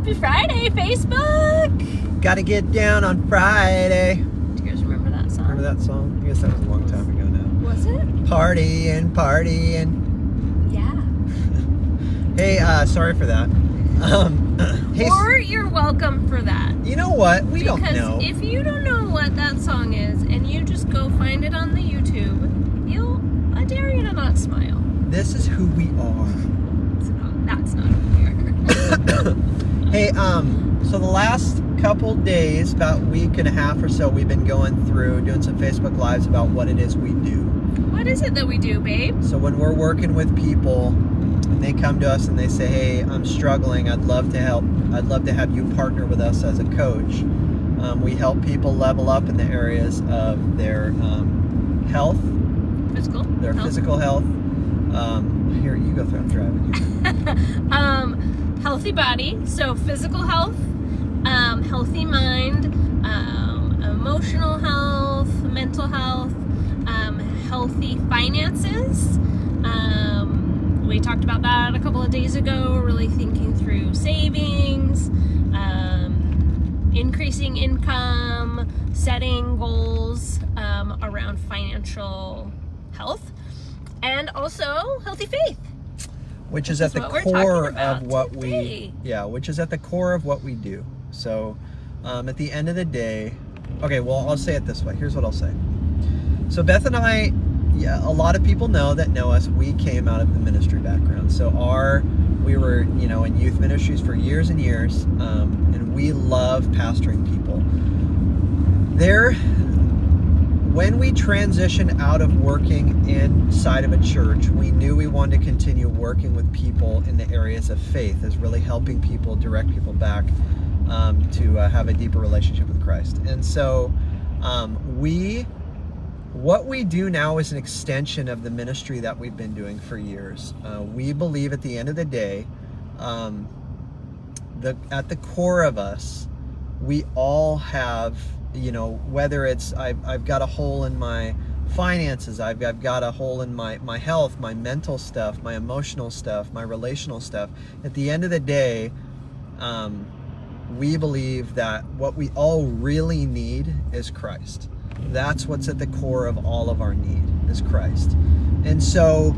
Happy Friday, Facebook! Gotta get down on Friday. Do you guys remember that song? Remember that song? I guess that was a long time ago now. Was it? Partying. Yeah. Hey, sorry for that. Hey, Or you're welcome for that. you know what? We don't know. Because if you don't know what that song is and you just go find it on the YouTube, I dare you to not smile. This is who we are. That's not who we are. Hey, so the last couple days, about a week and a half or so, we've been going through, doing some Facebook Lives about what it is we do. What is it that we do, babe? So when we're working with people and they come to us and they say, hey, I'm struggling, I'd love to help. I'd love to have you partner with us as a coach. We help people level up in the areas of their health, their physical health. Here, you go through, I'm driving. Healthy body, so physical health, healthy mind, emotional health, mental health, healthy finances. We talked about that a couple of days ago, really thinking through savings, increasing income, setting goals around financial health, and also healthy faith. Which is at the core of what which is at the core of what we do. So at the end of the day, okay, well, I'll say it this way. Here's what I'll say. So Beth and I, a lot of people know us, we came out of the ministry background. So we were, in youth ministries for years and years, and we love pastoring people. When we transitioned out of working inside of a church, we knew we wanted to continue working with people in the areas of faith, as really helping people, direct people back to have a deeper relationship with Christ. And so what we do now is an extension of the ministry that we've been doing for years. We believe at the end of the day, at the core of us, we all have, whether it's I've got a hole in my finances, I've got a hole in my health, my mental stuff, my emotional stuff, my relational stuff. At the end of the day, we believe that what we all really need is Christ. That's what's at the core of all of our need, is Christ. And so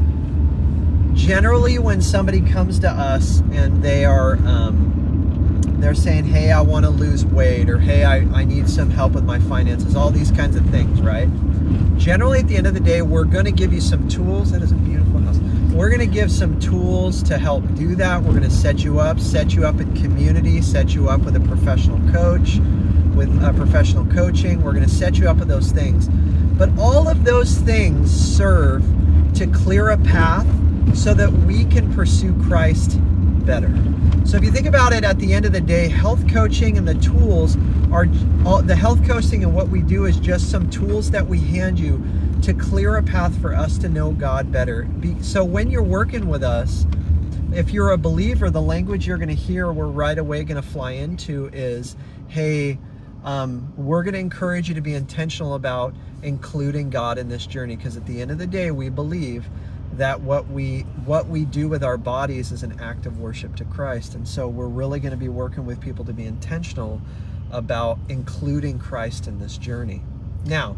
generally when somebody comes to us and they're saying, hey, I want to lose weight, or hey, I need some help with my finances, all these kinds of things, right? Generally, at the end of the day, we're going to give you some tools. That is a beautiful house. We're going to give some tools to help do that. We're going to set you up in community, set you up with a professional coach, with professional coaching. We're going to set you up with those things. But all of those things serve to clear a path so that we can pursue Christ better. So if you think about it, at the end of the day, health coaching and the tools the health coaching and what we do is just some tools that we hand you to clear a path for us to know God better. So when you're working with us, if you're a believer, the language you're going to hear, we're right away going to fly into is, hey, we're going to encourage you to be intentional about including God in this journey, because at the end of the day, we believe that what we do with our bodies is an act of worship to Christ. And so we're really going to be working with people to be intentional about including Christ in this journey. Now,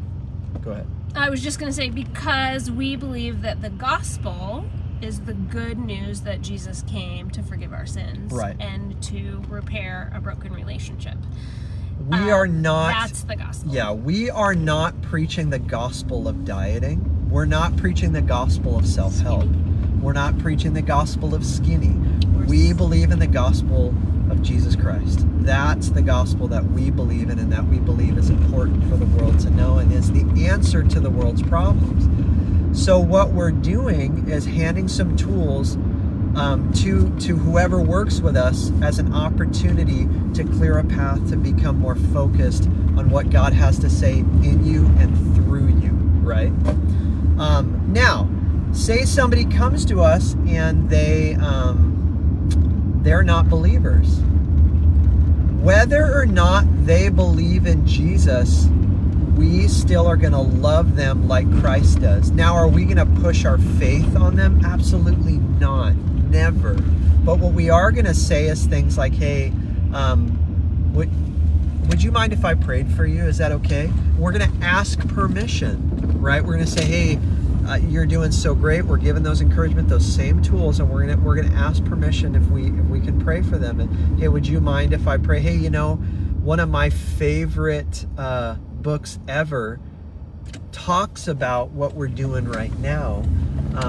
go ahead. I was just going to say, because we believe that the gospel is the good news that Jesus came to forgive our sins, right, and to repair a broken relationship. We are not... That's the gospel. Yeah, we are not preaching the gospel of dieting. We're not preaching the gospel of self-help. We're not preaching the gospel of skinny. We believe in the gospel of Jesus Christ. That's the gospel that we believe in, and that we believe is important for the world to know, and is the answer to the world's problems. So what we're doing is handing some tools to whoever works with us as an opportunity to clear a path to become more focused on what God has to say in you and through you, right? Now, say somebody comes to us and they're not believers. Whether or not they believe in Jesus, we still are going to love them like Christ does. Now, are we going to push our faith on them? Absolutely not. Never. But what we are going to say is things like, hey, Would you mind if I prayed for you? Is that okay? We're going to ask permission, right? We're going to say, hey, you're doing so great. We're giving those encouragement, those same tools, and we're gonna ask permission if we can pray for them. And hey, would you mind if I pray? Hey, you know, one of my favorite books ever talks about what we're doing right now.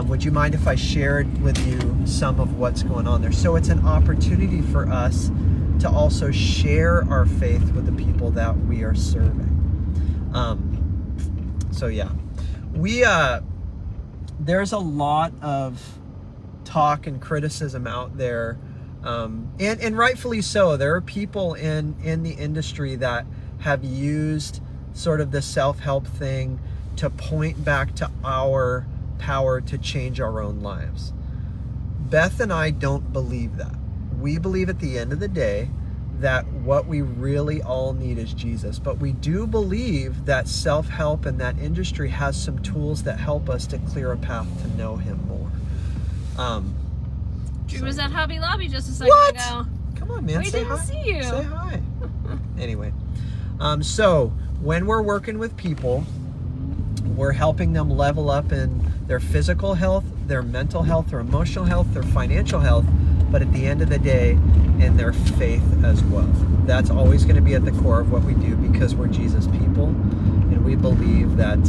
Would you mind if I shared with you some of what's going on there? So it's an opportunity for us to also share our faith with the people that we are serving. So yeah, there's a lot of talk and criticism out there, and rightfully so. There are people in the industry that have used sort of the self-help thing to point back to our power to change our own lives. Beth and I don't believe that. We believe at the end of the day that what we really all need is Jesus. But we do believe that self-help in that industry has some tools that help us to clear a path to know him more. Drew was at Hobby Lobby just a second ago. Come on, man. We didn't see you. Say hi. Anyway, so when we're working with people, we're helping them level up in their physical health, their mental health, their emotional health, their financial health, but at the end of the day, in their faith as well. That's always going to be at the core of what we do, because we're Jesus people, and we believe that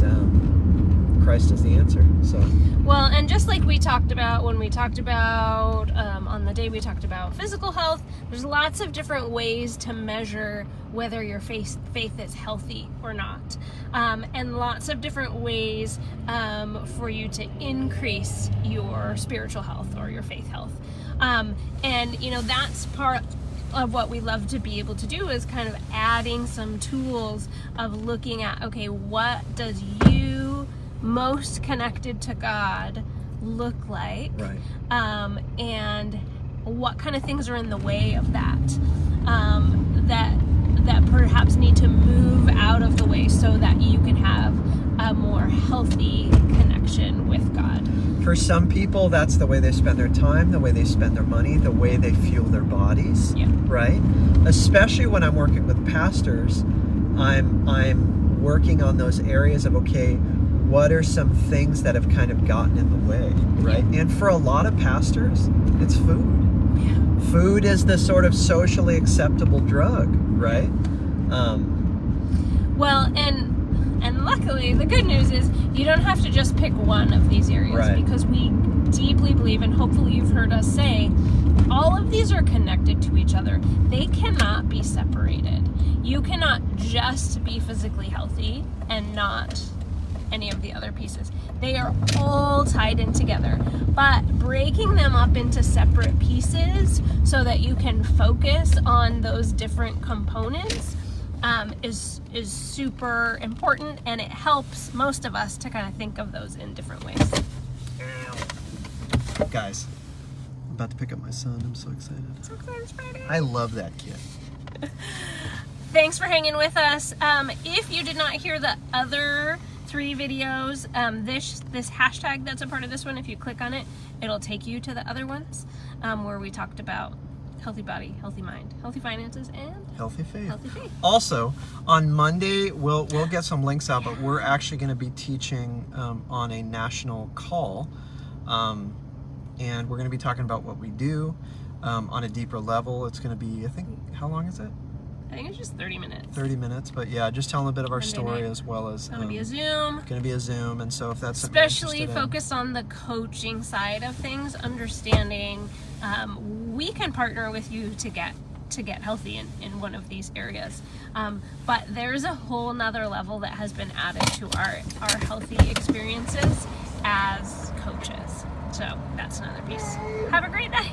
Christ is the answer. So, well, and just like we talked about when we talked about on the day we talked about physical health, there's lots of different ways to measure whether your faith is healthy or not, and lots of different ways for you to increase your spiritual health or your faith health. And you know, that's part of what we love to be able to do, is kind of adding some tools of looking at, okay, what does you most connected to God look like, right. And what kind of things are in the way of that, that perhaps need to move out of the way so that you can have a more healthy connection with God. For some people, that's the way they spend their time, the way they spend their money, the way they fuel their bodies, yeah. Right? Especially when I'm working with pastors, I'm working on those areas of, okay, what are some things that have kind of gotten in the way, right? Yeah. And for a lot of pastors, it's food. Yeah. Food is the sort of socially acceptable drug, right? Well, and luckily, the good news is you don't have to just pick one of these areas, right? Because we deeply believe, and hopefully you've heard us say, all of these are connected to each other. They cannot be separated. You cannot just be physically healthy and not any of the other pieces. They are all tied in together, but breaking them up into separate pieces so that you can focus on those different components is super important, and it helps most of us to kind of think of those in different ways. Guys, I'm about to pick up my son. I'm so excited. So excited, it's Friday. I love that kid. Thanks for hanging with us. If you did not hear the other 3 videos, this hashtag that's a part of this one, if you click on it, it'll take you to the other ones, where we talked about healthy body, healthy mind, healthy finances, and healthy faith. Healthy faith. Also, on Monday, we'll get some links out, but we're actually going to be teaching on a national call, and we're going to be talking about what we do on a deeper level. It's going to be, I think, how long is it? I think it's just 30 minutes. 30 minutes, but yeah, just telling a bit of our Monday story night. as well as... It's going to be a Zoom. Going to be a Zoom, and so if that's something especially focused on the coaching side of things, understanding we can partner with you to get healthy in one of these areas, but there's a whole nother level that has been added to our healthy experiences as coaches, so that's another piece. Have a great day.